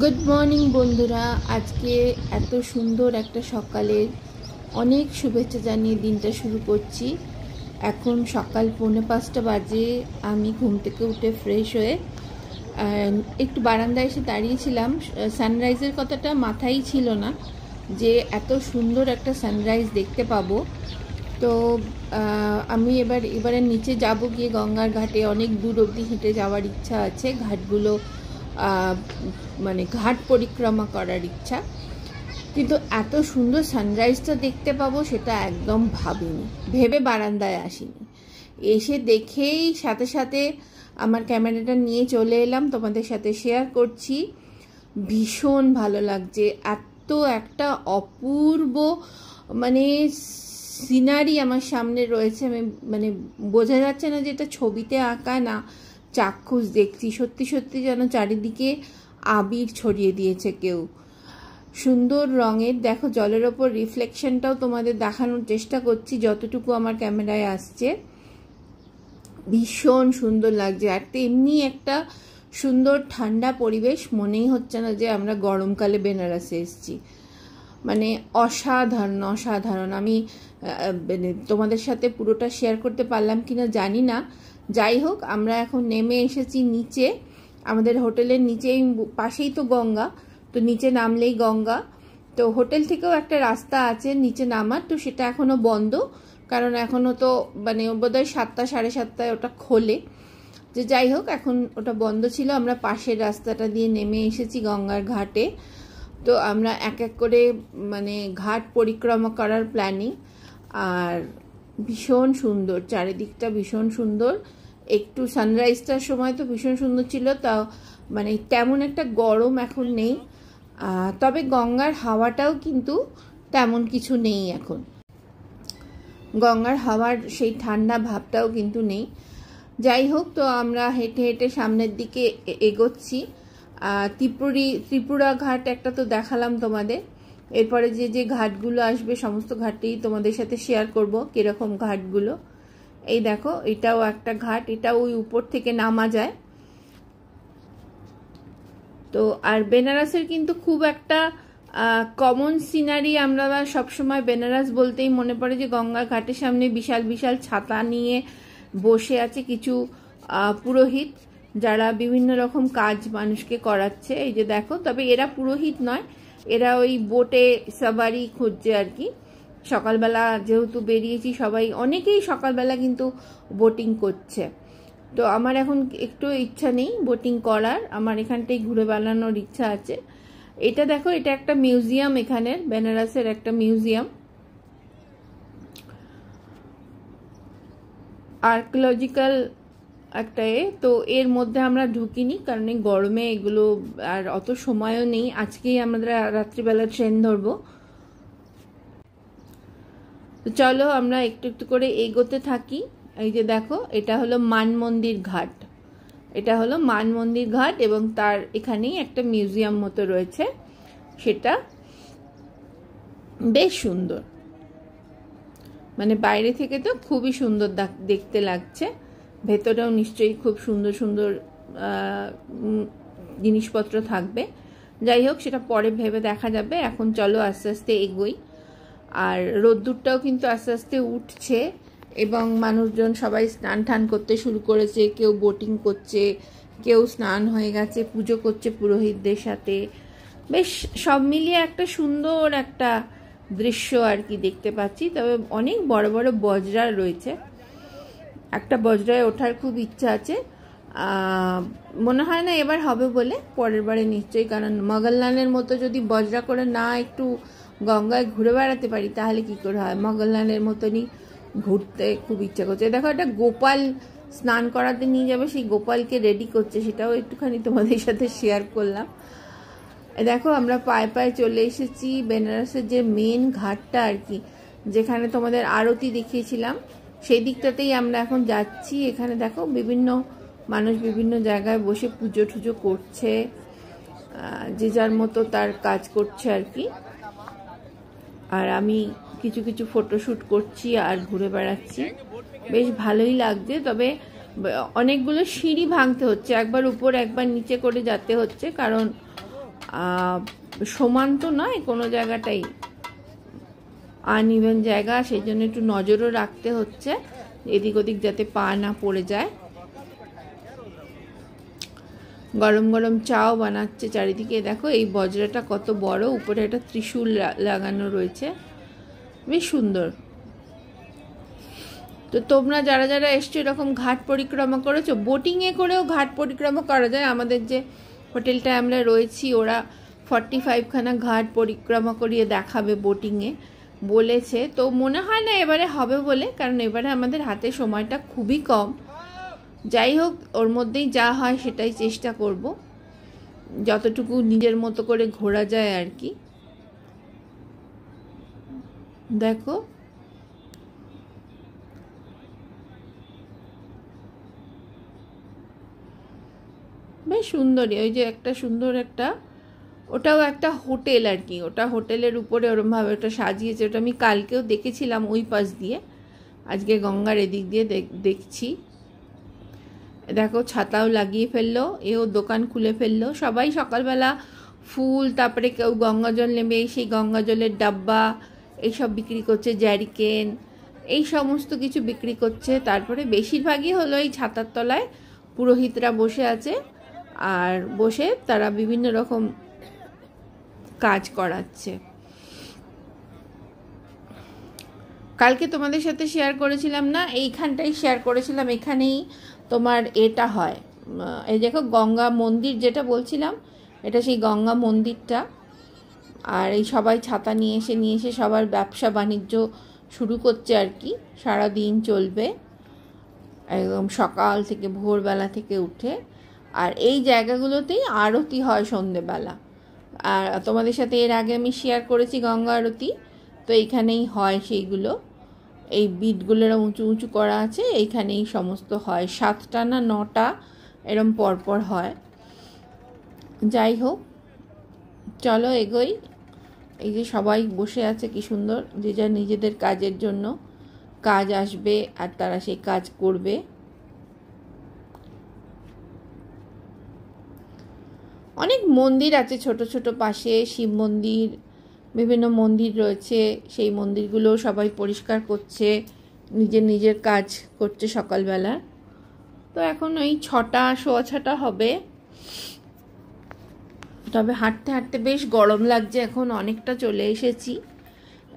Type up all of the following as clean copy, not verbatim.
Good morning বন্ধুরা, আজকে এত সুন্দর একটা সকালের অনেক শুভেচ্ছা জানিয়ে দিনটা শুরু করছি। এখন সকাল 4:45 বাজে। আমি ঘুম থেকে উঠে ফ্রেশ হয়ে একটু বারান্দায় এসে দাঁড়িয়েছিলাম। সানরাইজের কথাটা মাথায় ছিল না যে এত সুন্দর একটা সানরাইজ দেখতে পাবো। তো আমি এবারে নিচে যাব, গিয়ে গঙ্গার ঘাটে অনেক দূর অবধি হেঁটে যাওয়ার ইচ্ছা আছে। ঘাটগুলো মানে ঘাট পরিক্রমা করার ইচ্ছা, কিন্তু এত সুন্দর সানরাইজটা দেখতে পাবো সেটা একদম ভেবে বারান্দায় আসিনি। এসে দেখেই সাথে সাথে আমার ক্যামেরাটা নিয়ে চলে এলাম, তোমাদের সাথে শেয়ার করছি। ভীষণ ভালো লাগছে, এত একটা অপূর্ব মানে সিনারি আমার সামনে রয়েছে। আমি মানে বোঝা যাচ্ছে না যে এটা ছবিতে আঁকা না চাক্ষুষ দেখছি। সত্যি সত্যি যেন চারিদিকে আবির ছড়িয়ে দিয়েছে কেউ। সুন্দর রঙের, দেখো জলের ওপর রিফ্লেকশনটাও তোমাদের দেখানোর চেষ্টা করছি যতটুকু আমার ক্যামেরায় আসছে। ভীষণ সুন্দর লাগছে। আর তেমনি একটা সুন্দর ঠান্ডা পরিবেশ, মনেই হচ্ছে না যে আমরা গরমকালে বেনারসে এসেছি। মানে অসাধারণ অসাধারণ। আমি তোমাদের সাথে পুরোটা শেয়ার করতে পারলাম কিনা জানি না। যাই হোক, আমরা এখন নেমে এসেছি নিচে। আমাদের হোটেলের নিচেই, পাশেই তো গঙ্গা, তো নিচে নামলেই গঙ্গা। তো হোটেল থেকেও একটা রাস্তা আছে নিচে নামার, তো সেটা এখনও বন্ধ, কারণ এখনও তো মানে বোধহয় 7টা 7:30 ওটা খোলে। যে যাই হোক, এখন ওটা বন্ধ ছিল। আমরা পাশের রাস্তাটা দিয়ে নেমে এসেছি গঙ্গার ঘাটে। তো আমরা এক এক করে মানে ঘাট পরিক্রমা করার প্ল্যানিং। আর ভীষণ সুন্দর, চারিদিকটা ভীষণ সুন্দর। একটু সানরাইজটার সময় তো ভীষণ সুন্দর ছিল, তাও মানে তেমন একটা গরম এখন নেই। তবে গঙ্গার হাওয়াটাও কিন্তু তেমন কিছু নেই এখন। গঙ্গার হাওয়ার সেই ঠান্ডা ভাবটাও কিন্তু নেই। যাই হোক, তো আমরা হেঁটে হেঁটে সামনের দিকে এগোচ্ছি। ত্রিপুরা ঘাট একটা তো দেখালাম তোমাদের। এরপরে যে যে ঘাটগুলো আসবে সমস্ত ঘাটেই তোমাদের সাথে শেয়ার করব কিরকম ঘাটগুলো। এই দেখো, এটাও একটা ঘাট, এটাও ওই উপর থেকে নামা যায়। তো আর বেনারসের কিন্তু খুব একটা কমন সিনারি, আমরা সবসময় বেনারস বলতেই মনে পড়ে যে গঙ্গার ঘাটের সামনে বিশাল বিশাল ছাতা নিয়ে বসে আছে কিছু পুরোহিত, যারা বিভিন্ন রকম কাজ মানুষকে করাচ্ছে। এই যে দেখো, তবে এরা পুরোহিত নয়, এরা ওই বোটে সাবারি খুঁজছে আর কি। সকালবেলা যেহেতু বেরিয়েছি সবাই, অনেকেই সকালবেলা কিন্তু বোটিং করছে। তো আমার এখন একটু ইচ্ছা নেই বোটিং করার, আমার এখানটাই ঘুরে বেড়ানোর ইচ্ছা আছে। এটা দেখো, এটা একটা মিউজিয়াম, এখানের বেনারসের একটা মিউজিয়াম, আর্কিওলজিক্যাল একটা তো এর মধ্যে আমরা ঢুকিনি, কারণ এই গরমে এগুলো আর অত সময়ও নেই। আজকেই আমরা রাত্রিবেলা ট্রেন ধরবো। তো চলো আমরা একটু একটু করে এগোতে থাকি। এই যে দেখো, এটা হলো মান মন্দির ঘাট, এটা হলো মান মন্দির ঘাট, এবং তার এখানেই একটা মিউজিয়াম মতো রয়েছে, সেটা বেশ সুন্দর। মানে বাইরে থেকে তো খুবই সুন্দর দেখতে লাগছে, ভেতরেও নিশ্চয়ই খুব সুন্দর সুন্দর জিনিসপত্র থাকবে। যাই হোক, সেটা পরে ভেবে দেখা যাবে। এখন চলো আস্তে আস্তে এগোই। আর রোদ্দুরটাও কিন্তু আস্তে আস্তে উঠছে, এবং মানুষজন সবাই স্নান টান করতে শুরু করেছে। কেউ বোটিং করছে, কেউ স্নান হয়ে গেছে, পুজো করছে পুরোহিতদের সাথে। বেশ সব মিলিয়ে একটা সুন্দর একটা দৃশ্য আর কি দেখতে পাচ্ছি। তবে অনেক বড় বড় বজরা রয়েছে, একটা বজরায় ওঠার খুব ইচ্ছা আছে। মনে হয় না এবার হবে বলে, পরের বারে নিশ্চয়ই, কারণ মগলনানের মতো যদি বজরা করে না একটু গঙ্গায় ঘুরে বেড়াতে পারি তাহলে কি করে হয়। মগলনানের মতনই ঘুরতে খুব ইচ্ছা করছে। দেখো, একটা গোপাল স্নান করাতে নিয়ে যাবে, সেই গোপালকে রেডি করছে, সেটাও একটুখানি তোমাদের সাথে শেয়ার করলাম। দেখো, আমরা পায়ে পায়ে চলে এসেছি বেনারসের যে মেন ঘাটটা আর কি, যেখানে তোমাদের আরতি দেখিয়েছিলাম, সেই দিকটাতেই আমরা এখন যাচ্ছি। এখানে দেখো বিভিন্ন মানুষ বিভিন্ন জায়গায় বসে পুজো টুজো করছে, যে যার মতো তার কাজ করছে আর কি। আর আমি কিছু কিছু ফটোশ্যুট করছি আর ঘুরে বেড়াচ্ছি, বেশ ভালোই লাগছে। তবে অনেকগুলো সিঁড়ি ভাঙতে হচ্ছে, একবার উপর একবার নিচে করে যেতে হচ্ছে, কারণ সমান তো নয়, কোনো জায়গাটাই আনইভেন জায়গা, সেই জন্য একটু নজরও রাখতে হচ্ছে এদিক ওদিক যাতে পা না পড়ে যায়। গরম গরম চাও বানাচ্ছে চারিদিকে। দেখো এই বজরাটা কত বড়, উপরে একটা ত্রিশূল লাগানো রয়েছে, বেশ সুন্দর। তো তোমরা যারা যারা এসছো এরকম ঘাট পরিক্রমা করেছো, বোটিংয়ে করেও ঘাট পরিক্রমা করা যায়। আমাদের যে হোটেলটায় আমরা রয়েছি ওরা 45খানা ঘাট পরিক্রমা করিয়ে দেখাবে বোটিংয়ে বলেছে। তো মনে হয় না এবারে হবে বলে, কারণ এবারে আমাদের হাতে সময়টা খুবই কম। যাই হোক, ওর মধ্যেই যা হয় সেটাই চেষ্টা করব, যতটুকু নিজের মতো করে ঘোরা যায় আর কি। দেখো বেশ সুন্দরই। ওই যে একটা সুন্দর একটা, ওটাও একটা হোটেল আর কি, ওটা হোটেলের উপরে ওরমভাবে ওটা সাজিয়েছে। ওটা আমি কালকেও দেখেছিলাম ওই পাশ দিয়ে, আজকে গঙ্গার এদিক দিয়ে দেখছি। দেখো ছাতাও লাগিয়ে ফেললো, এও দোকান খুলে ফেললো। সবাই সকালবেলা ফুল, তারপরে কেউ গঙ্গা জল নেবে, সেই গঙ্গা জলের ডাব্বা এইসব বিক্রি করছে, জ্যারিকেন, এই সমস্ত কিছু বিক্রি করছে। তারপরে বেশিরভাগই হলো এই ছাতার তলায় পুরোহিতরা বসে আছে, আর বসে তারা বিভিন্ন রকম কাজ করাচ্ছে। কালকে তোমাদের সাথে শেয়ার করেছিলাম না, এইখানটাই শেয়ার করেছিলাম, এখানেই তোমার এটা হয়। এই দেখো গঙ্গা মন্দির যেটা বলছিলাম, এটা সেই গঙ্গা মন্দিরটা। আর এই সবাই ছাতা নিয়ে এসে সবার ব্যবসা বাণিজ্য শুরু করছে আর কি, সারাদিন চলবে একদম সকাল থেকে, ভোরবেলা থেকে উঠে। আর এই জায়গাগুলোতেই আরতি হয় সন্ধেবেলা। আর তোমাদের সাথে এর আগে আমি শেয়ার করেছি গঙ্গা আরতি, তো এইখানেই হয় সেইগুলো। এই বিটগুলোর উঁচু উঁচু করা আছে, এইখানেই সমস্ত হয়। 7টা না 9টা এরম পরপর হয়। যাই হোক, চলো এগোই। এই যে সবাই বসে আছে কি সুন্দর, যে যা নিজেদের কাজের জন্য কাজ আসবে আর তারা সেই কাজ করবে। অনেক মন্দির আছে ছোট ছোট পাশে, শিব মন্দির, বিভিন্ন মন্দির রয়েছে। সেই মন্দিরগুলো সবাই পরিষ্কার করছে, নিজের নিজের কাজ করছে সকালবেলা। তো এখন ওই 6টা, 6:15 হবে। তবে হাঁটতে হাঁটতে বেশ গরম লাগছে, এখন অনেকটা চলে এসেছি।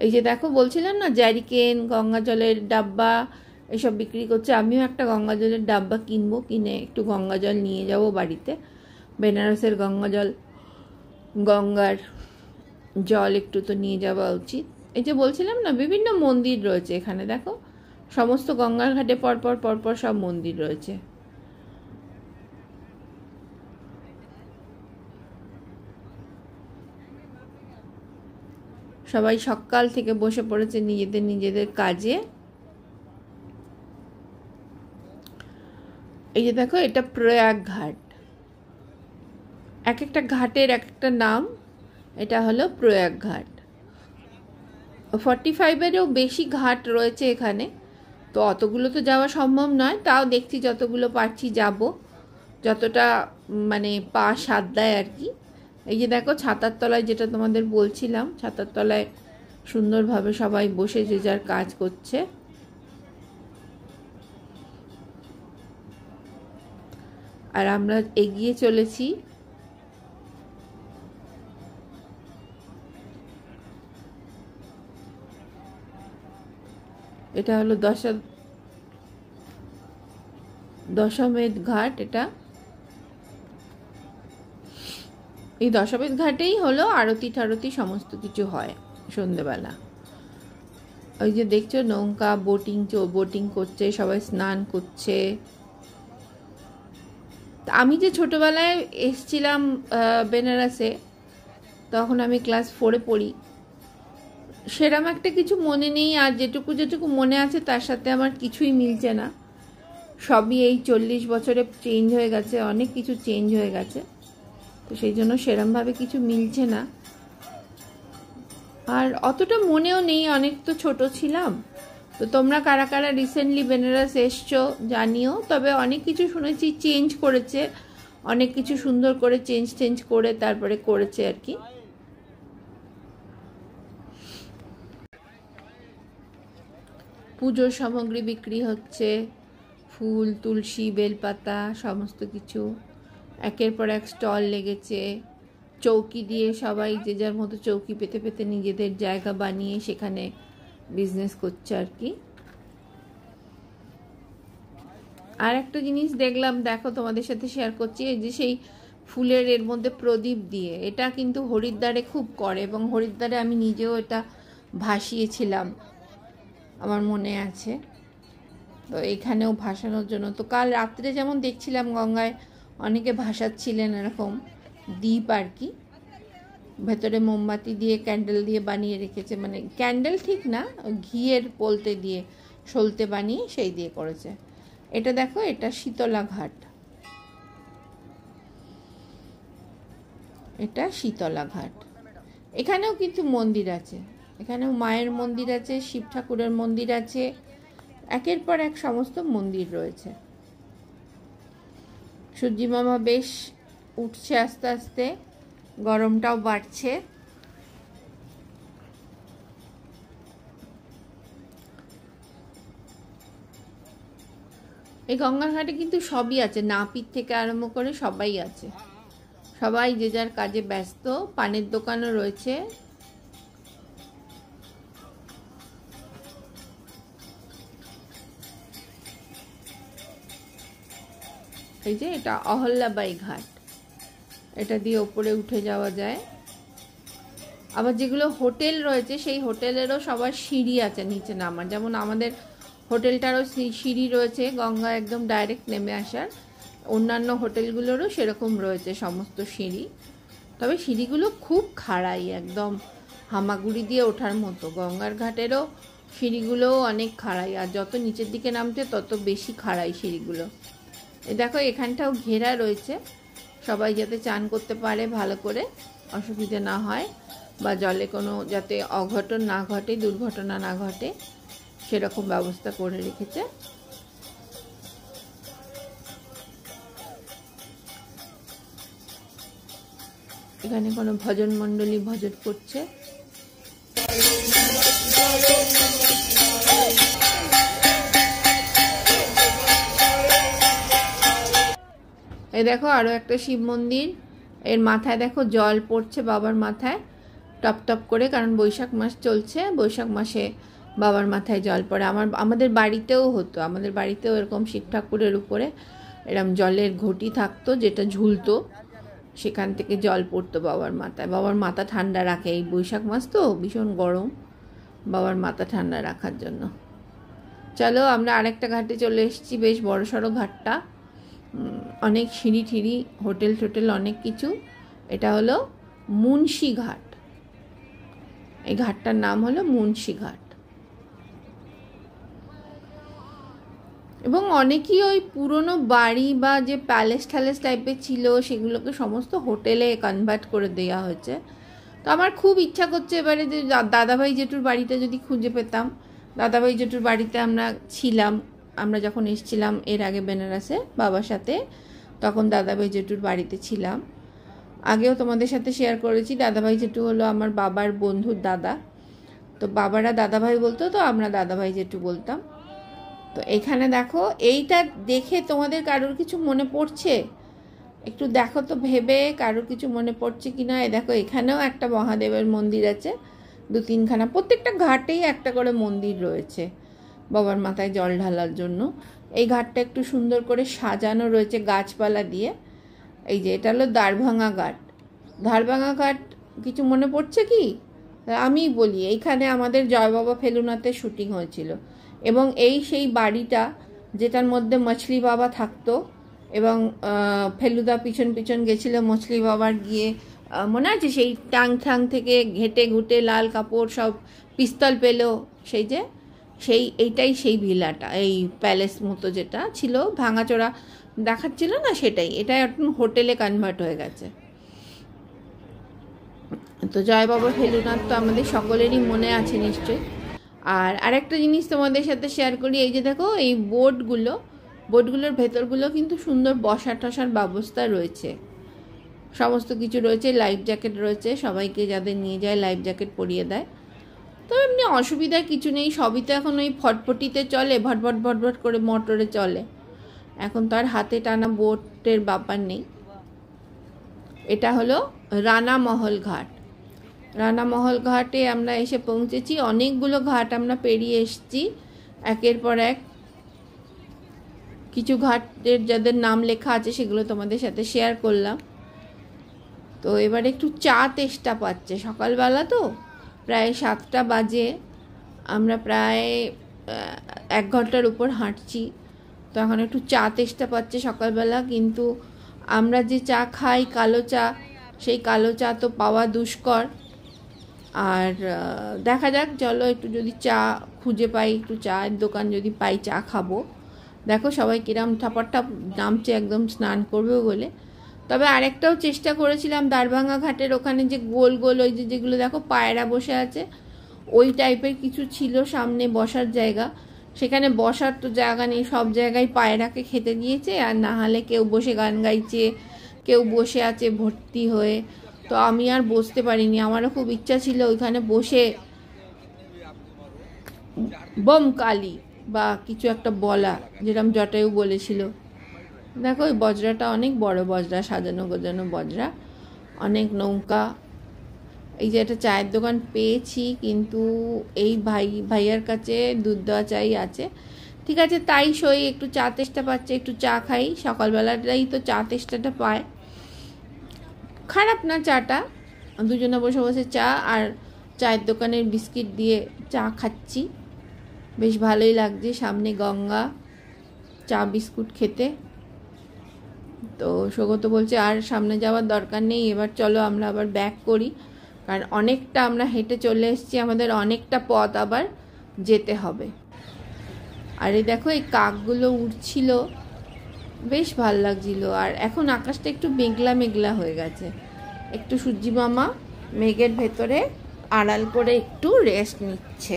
এই যে দেখো বলছিলাম না, জ্যারিকেন, গঙ্গা জলের ডাব্বা এসব বিক্রি করছে। আমিও একটা গঙ্গা জলের ডাব্বা কিনবো, কিনে একটু গঙ্গা জল নিয়ে যাব বাড়িতে। বেনারসের গঙ্গা জল, গঙ্গার জল একটু তো নিয়ে যাওয়া উচিত। এই যে বলছিলাম না, বিভিন্ন মন্দির রয়েছে এখানে। দেখো সমস্ত গঙ্গার ঘাটে পরপর পরপর সব মন্দির রয়েছে। সবাই সকাল থেকে বসে পড়েছে নিজেদের নিজেদের কাজে। এই যে দেখো, এটা প্রয়াগ ঘাট। এক একটা ঘাটের এক একটা নাম। এটা হলো প্রয়াগ ঘাট। 45-এরও বেশি ঘাট রয়েছে এখানে, তো অতগুলো তো যাওয়া সম্ভব নয়। তাও দেখছি যতগুলো পারছি যাব, যতটা মানে পা সাধ দেয় আর কি। এই যে দেখো ছাতার তলায়, যেটা তোমাদের বলছিলাম, ছাতার তলায় সুন্দরভাবে সবাই বসে যে যার কাজ করছে। আর আমরা এগিয়ে চলেছি। এটা হলো দশমেধ ঘাট। এটা এই দশমেধ ঘাটেই হলো আরতি ঠারতি সমস্ত কিছু হয় সন্ধেবেলা। ওই যে দেখছো নৌকা, বোটিং করছে, সবাই স্নান করছে। আমি যে ছোটবেলায় এসছিলাম বেনারসে, তখন আমি ক্লাস 4-এ পড়ি, সেরকম একটা কিছু মনে নেই। আর যেটুকু মনে আছে তার সাথে আমার কিছুই মিলছে না। সবই এই 40 বছরে চেঞ্জ হয়ে গেছে, অনেক কিছু চেঞ্জ হয়ে গেছে। তো সেই জন্য সেরমভাবে কিছু মিলছে না। আর অতটা মনেও নেই, অনেক তো ছোট ছিলাম। তো তোমরা কারা কারা রিসেন্টলি বেনারস এসছো জানিও। তবে অনেক কিছু শুনেছি চেঞ্জ করেছে, অনেক কিছু সুন্দর করে চেঞ্জ করে তারপরে করেছে আর কি। পুজোর সামগ্রী বিক্রি হচ্ছে, ফুল, তুলসী, বেলপাতা সমস্ত কিছু একের পর এক স্টল লেগেছে। চৌকি দিয়ে সবাই যে যার মতো চৌকি পেতে পেতে নিজেদের জায়গা বানিয়ে সেখানে বিজনেস করছে আর কি। আর একটা জিনিস দেখলাম, দেখো তোমাদের সাথে শেয়ার করছি, এই যে সেই ফুলের এর মধ্যে প্রদীপ দিয়ে, এটা কিন্তু হরিদ্বারে খুব করে এবং হরিদ্বারে আমি নিজেও এটা ভাসিয়েছিলাম, আমার মনে আছে। তো এখানেও ভাসানোর জন্য, তো কাল রাত্রে যেমন দেখছিলাম গঙ্গায় অনেকে ভাসাচ্ছিলেন এরকম দ্বীপ আর কি, ভেতরে মোমবাতি দিয়ে ক্যান্ডেল দিয়ে বানিয়ে রেখেছে, মানে ক্যান্ডেল ঠিক না, ঘিয়ের পোলতে দিয়ে সলতে বানিয়ে সেই দিয়ে করেছে। এটা দেখো, এটা শীতলা ঘাট, এটা শীতলা ঘাট। এখানেও কিন্তু মন্দির আছে, এখানেও মায়ের মন্দির আছে, শিব ঠাকুরের মন্দির আছে, একের পর এক সমস্ত মন্দির রয়েছে। সূর্যি মামা বেশ উঠছে আস্তে আস্তে, গরমটাও বাড়ছে। এই গঙ্গার ঘাটে কিন্তু সবই আছে, নাপিত থেকে আরম্ভ করে সবাই আছে, সবাই যে যার কাজে ব্যস্ত। পানের দোকানও রয়েছে। এই যে এটা অহল্যাবাই ঘাট, এটা দিয়ে ওপরে উঠে যাওয়া যায়। আবার যেগুলো হোটেল রয়েছে সেই হোটেলেরও সবার সিঁড়ি আছে নিচে নামার, যেমন আমাদের হোটেলটারও সিঁড়ি রয়েছে গঙ্গা একদম ডাইরেক্ট নেমে আসার, অন্যান্য হোটেলগুলোরও সেরকম রয়েছে সমস্ত সিঁড়ি। তবে সিঁড়িগুলো খুব খাড়াই, একদম হামাগুড়ি দিয়ে ওঠার মতো। গঙ্গার ঘাটেরও সিঁড়িগুলোও অনেক খাড়াই, আর যত নিচের দিকে নামছে তত বেশি খাড়াই সিঁড়িগুলো। দেখো এখানটাও ঘেরা রয়েছে, সবাই যাতে চান করতে পারে ভালো করে, অসুবিধা না হয়, বা জলে কোনো যাতে অঘটন না ঘটে, দুর্ঘটনা না ঘটে, সেরকম ব্যবস্থা করে রেখেছে। এখানে কোনো ভজন মণ্ডলী ভজন করছে। এই দেখো আরো একটা শিব মন্দির, এর মাথায় দেখো জল পড়ছে বাবার মাথায় টপ টপ করে, কারণ বৈশাখ মাস চলছে, বৈশাখ মাসে বাবার মাথায় জল পড়ে। আমাদের বাড়িতেও হতো, আমাদের বাড়িতেও এরকম শিব ঠাকুরের উপরে এরকম জলের ঘটি থাকতো যেটা ঝুলতো, সেখান থেকে জল পড়তো বাবার মাথায়। বাবার মাথা ঠান্ডা রাখে, এই বৈশাখ মাস তো ভীষণ গরম, বাবার মাথা ঠান্ডা রাখার জন্য। চলো আমরা আরেকটা ঘাটে চলে এসেছি, বেশ বড় সড়ো ঘাটটা, অনেক সিঁড়ি ঠিড়ি, হোটেল টোটেল অনেক কিছু। এটা হলো মুন্সি ঘাট, এই ঘাটটার নাম হলো মুন্সি ঘাট। এবং অনেকেই ওই পুরনো বাড়ি বা যে প্যালেস ট্যালেস টাইপের ছিল সেগুলোকে সমস্ত হোটেলে কনভার্ট করে দেওয়া হয়েছে। তো আমার খুব ইচ্ছা করছে এবারে যে দাদাভাই জেঠুর বাড়িটা যদি খুঁজে পেতাম। দাদাভাই জেঠুর বাড়িতে আমরা ছিলাম, আমরা যখন এসেছিলাম এর আগে বেনারসে বাবার সাথে, তখন দাদাভাই জেঠুর বাড়িতে ছিলাম। আগেও তোমাদের সাথে শেয়ার করেছি, দাদাভাই জেঠু হলো আমার বাবার বন্ধুর দাদা, তো বাবারা দাদাভাই বলতো, তো আমরা দাদাভাই জেঠু বলতাম। তো এখানে দেখো, এইটা দেখে তোমাদের কারোর কিছু মনে পড়ছে? একটু দেখো তো ভেবে, কারোর কিছু মনে পড়ছে কিনা। এই দেখো এখানেও একটা মহাদেবের মন্দির আছে, 2-3খানা, প্রত্যেকটা ঘাটেই একটা করে মন্দির রয়েছে বাবার মাথায় জল ঢালার জন্য। এই ঘাটটা একটু সুন্দর করে সাজানো রয়েছে গাছপালা দিয়ে। এই যে এটা হলো দ্বারভাঙা ঘাট। দ্বারভাঙা ঘাট কিছু মনে পড়ছে কি? আমি বলি, এইখানে আমাদের জয় বাবা ফেলুনাতে শুটিং হয়েছিল, এবং এই সেই বাড়িটা যেটার মধ্যে মছলি বাবা থাকতো, এবং ফেলুদা পিছন পিছন গেছিল মছলি বাবার, গিয়ে মনে আছে সেই টাং ঠাং থেকে ঘেটে ঘুটে লাল কাপড় সব পিস্তল পেল, সেই যে এইটাই সেই ভিলাটা, এই প্যালেস মতো যেটা ছিল ভাঙাচোরা দেখাচ্ছিল না, সেটাই। এটা এখন হোটেলে কনভার্ট হয়ে গেছে। তো জয় বাবা ফেলুনাথ তো আমাদের সকলেরই মনে আছে নিশ্চয়ই। আর আরেকটা জিনিস তোমাদের সাথে শেয়ার করি, এই যে দেখো এই বোর্ডগুলো, বোটগুলোর ভেতরগুলো কিন্তু সুন্দর বসা টসার ব্যবস্থা রয়েছে, সমস্ত কিছু রয়েছে, লাইফ জ্যাকেট রয়েছে, সবাইকে যাদের নিয়ে যায় লাইফ জ্যাকেট পরিয়ে দেয়। তো এমনি অসুবিধা কিছু নেই, সবই তো এখন ওই ফটফটিতে চলে, ভটভট ভটভট করে মোটরে চলে, এখন তো আর হাতে টানা বোটের ব্যাপার নেই। এটা হলো রানামহল ঘাট। রানামহল ঘাটে আমরা এসে পৌঁছেছি, অনেকগুলো ঘাট আমরা পেরিয়ে এসেছি একের পর এক। কিছু ঘাটের যাদের নাম লেখা আছে সেগুলো তোমাদের সাথে শেয়ার করলাম। তো এবার একটু চা তেষ্টা পাচ্ছে, সকালবেলা তো প্রায় 7টা বাজে, আমরা প্রায় 1 ঘন্টার উপর হাঁটছি, তো এখন একটু চা তেষ্টা পাচ্ছে সকালবেলা। কিন্তু আমরা যে চা খাই কালো চা, সেই কালো চা তো পাওয়া দুষ্কর। আর দেখা যাক, চলো একটু যদি চা খুঁজে পাই, একটু চায়ের দোকান যদি পাই চা খাবো। দেখো সবাই কিরাম ঠাপাট্টাপ নামছে একদম স্নান করবে বলে। তবে আরেকটাও চেষ্টা করেছিলাম, দ্বারভাঙা ঘাটের ওখানে যে গোল গোল ওই যেগুলো দেখো পায়রা বসে আছে, ওই টাইপের কিছু ছিল সামনে বসার জায়গা, সেখানে বসার তো জায়গা নেই, সব জায়গায় পায়রাকে খেতে দিয়েছে, আর না হলে কেউ বসে গান গাইছে, কেউ বসে আছে ভর্তি হয়ে। তো আমি আর বসতে পারিনি, আমারও খুব ইচ্ছা ছিল ওইখানে বসে বোম কালী বা কিছু একটা বলা, যেরকম জটায়ু বলেছিল। দেখো ওই বজরাটা অনেক বড় বজরা, সাজানো গোজানো বজরা, অনেক নৌকা। এই যে একটা চায়ের দোকান পেয়েছি, কিন্তু এই ভাইয়ার কাছে দুধ দেওয়া চাই আছে। ঠিক আছে, তাই সই, একটু চা তেষ্টা পাচ্ছে, একটু চা খাই, সকালবেলাটাই তো চা তেষ্টাটা পায়। খারাপ না চাটা, দুজনে বসে বসে চা আর চায়ের দোকানের বিস্কিট দিয়ে চা খাচ্ছি, বেশ ভালোই লাগছে। সামনে গঙ্গা, চা বিস্কুট খেতে। তো সৌগত বলছে আর সামনে যাওয়ার দরকার নেই, এবার চলো আমরা আবার ব্যাক করি, কারণ অনেকটা আমরা হেঁটে চলে এসেছি, আমাদের অনেকটা পথ আবার যেতে হবে। আর এই দেখো এই কাকগুলো উড়ছিল, বেশ ভাল লাগছিল। আর এখন আকাশটা একটু মেঘলা মেঘলা হয়ে গেছে, একটু সূর্যি মামা মেঘের ভেতরে আড়াল করে একটু রেস্ট নিচ্ছে,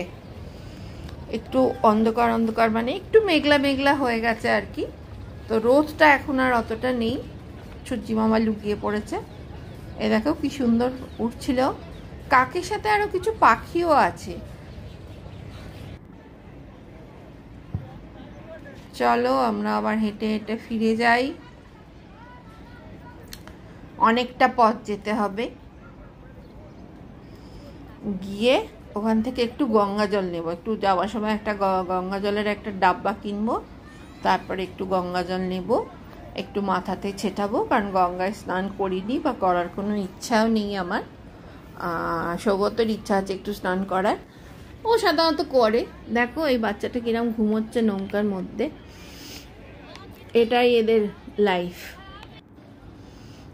একটু অন্ধকার অন্ধকার, মানে একটু মেঘলা মেঘলা হয়ে গেছে আর কি। তো রোদটা এখন আর অতটা নেই, সূর্যি মামা লুকিয়ে পড়েছে। এ দেখো কি সুন্দর উঠছিল, কাকের সাথে আরো কিছু পাখিও আছে। চলো আমরা আবার হেঁটে হেঁটে ফিরে যাই, অনেকটা পথ যেতে হবে। গিয়ে ওখান থেকে একটু গঙ্গা জল নেব, একটু যাওয়ার সময় একটা গঙ্গা জলের একটা ডাব্বা কিনবো, তারপরে একটু গঙ্গা জল নেব, একটু মাথাতে ছেটাবো, কারণ গঙ্গায় স্নান করিনি বা করার কোনো ইচ্ছাও নেই আমার। সৌগতের ইচ্ছা আছে একটু স্নান করার, ও সাধারণত করে। দেখো এই বাচ্চাটা কিরম ঘুমোচ্ছে নৌকার মধ্যে, এটাই এদের লাইফ।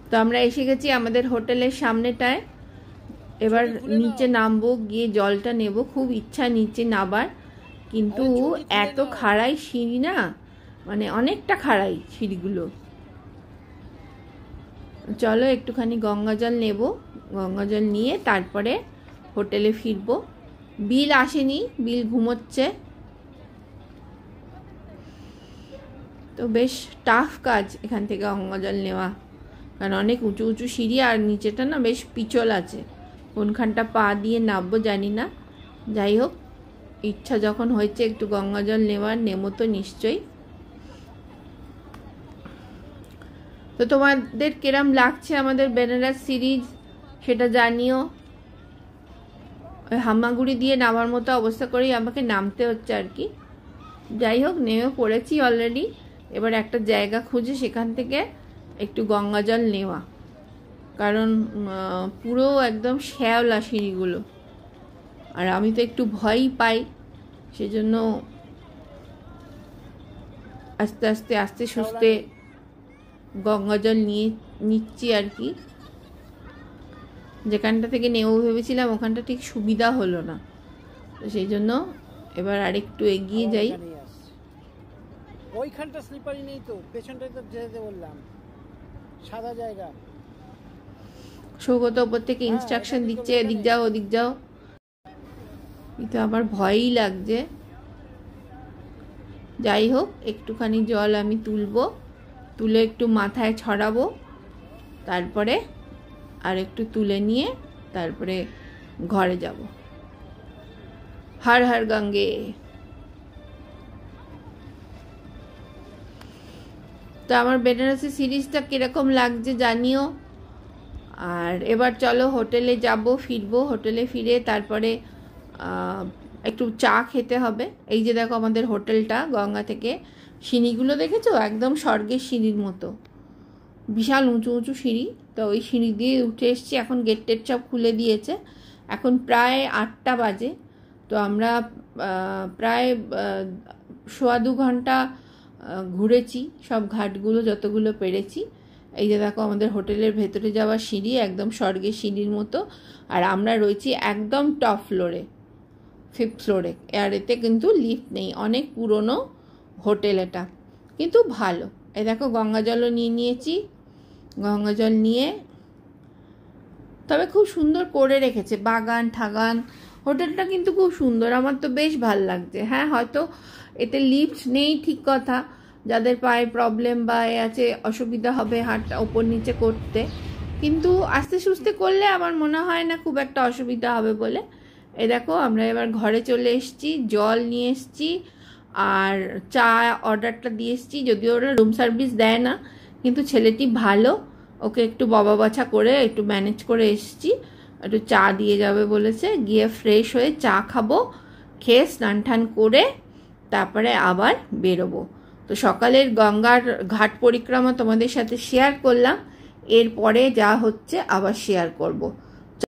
তো আমরা এসে গেছি আমাদের হোটেলের সামনেটায়, এবার নিচে নামবো, গিয়ে জলটা নেব। খুব ইচ্ছা নিচে নাবার, কিন্তু এত খাড়াই সিঁড়ি না, মানে অনেকটা খাড়াই সিঁড়িগুলো। চলো একটুখানি গঙ্গা জল নেব, গঙ্গা জল নিয়ে তারপরে হোটেলে ফিরবো। বিল আসেনি, বিল ঘুমোচ্ছে। তো বেশ টাফ কাজ এখান থেকে গঙ্গা জল নেওয়া, কারণ অনেক উঁচু উঁচু সিঁড়ি, আর নিচেটা না বেশ পিছল আছে, কোনখানটা পা দিয়ে নামবো জানি না। যাই হোক, ইচ্ছা যখন হয়েছে একটু গঙ্গা জল নেওয়ার, নেমো তো নিশ্চয়ই। তো তোমাদের কিরম লাগছে আমাদের বেনারস সিরিজ সেটা জানিও। ওই হামাগুড়ি দিয়ে নামার মতো অবস্থা করেই আমাকে নামতে হচ্ছে আর কি। যাই হোক, নেমে পড়েছি অলরেডি, এবার একটা জায়গা খুঁজে সেখান থেকে একটু গঙ্গা জল নেওয়া, কারণ পুরো একদম শ্যাওলা সিঁড়িগুলো, আর আমি তো একটু ভয়ই পাই, সেজন্য আস্তে আস্তে আস্তে সুস্তে গঙ্গা জল নিচ্ছি আর কি। যেখানটা থেকে নেব ভেবেছিলাম ওখানটা ঠিক সুবিধা হলো না, তো সেই জন্য এবার আরেকটু এগিয়ে যাই। ওইখানটা স্লিপারি নেই তো, পেছনটাই তো যেতে বললাম, সাদা জায়গা। সৌগত ওপর থেকে ইনস্ট্রাকশন দিচ্ছে, এদিক যাও ওদিক যাও, কিন্তু আমার ভয়ই লাগছে। যাই হোক, একটুখানি জল আমি তুলে একটু মাথায় ছড়াবো, তারপরে আর একটু তুলে নিয়ে তারপরে ঘরে যাব। হর হর গঙ্গে। তো আমার বেনারসি সিরিজটা কিরকম লাগছে জানিও। আর এবার চলো হোটেলে যাব, ফিরবো। হোটেলে ফিরে তারপরে একটু চা খেতে হবে। এই যে দেখো আমাদের হোটেলটা, গঙ্গা থেকে সিঁড়িগুলো দেখেছো, একদম স্বর্গের সিঁড়ির মতো, বিশাল উঁচু উঁচু সিঁড়ি। তো ওই সিঁড়ি দিয়ে উঠে এসেছি। এখন গেট টেট সব খুলে দিয়েছে। এখন প্রায় 8টা বাজে। তো আমরা প্রায় 1.25 ঘন্টা ঘুরেছি সব ঘাটগুলো যতগুলো পেরেছি। এই যে দেখো আমাদের হোটেলের ভেতরে যাওয়ার সিঁড়ি, একদম স্বর্গের সিঁড়ির মতো। আর আমরা রয়েছি একদম টপ ফ্লোরে, 5th ফ্লোরে। আর এতে কিন্তু লিফট নেই, অনেক পুরনো হোটেল এটা, কিন্তু ভালো। এই দেখো গঙ্গা জলও নিয়ে নিয়েছি। গঙ্গা জল নিয়ে, তবে খুব সুন্দর করে রেখেছে, বাগান ঠাগান। হোটেলটা কিন্তু খুব সুন্দর, আমার তো বেশ ভাল লাগছে। হ্যাঁ, হয়তো এতে লিফট নেই ঠিক কথা, যাদের পায়ে প্রবলেম বা আছে অসুবিধা হবে হাঁটা ওপর নিচে করতে, কিন্তু আস্তে সুস্তে করলে আমার মনে হয় না খুব একটা অসুবিধা হবে বলে। এই দেখো আমরা এবার ঘরে চলে এসেছি, জল নিয়ে এসেছি আর চা অর্ডারটা দিয়ে এসেছি। যদিও ওরা রুম সার্ভিস দেয় না, কিন্তু ছেলেটি ভালো, ওকে একটু বাবা বাছা করে একটু ম্যানেজ করে এসেছি। একটু চা দিয়ে যাবে বলেছে, গিয়ে ফ্রেশ হয়ে চা খাবো, খেয়ে স্নান টান করে তারপরে আবার বেরোবো। তো সকালের গঙ্গার ঘাট পরিক্রমা তোমাদের সাথে শেয়ার করলাম, এরপরে যা হচ্ছে আবার শেয়ার করব।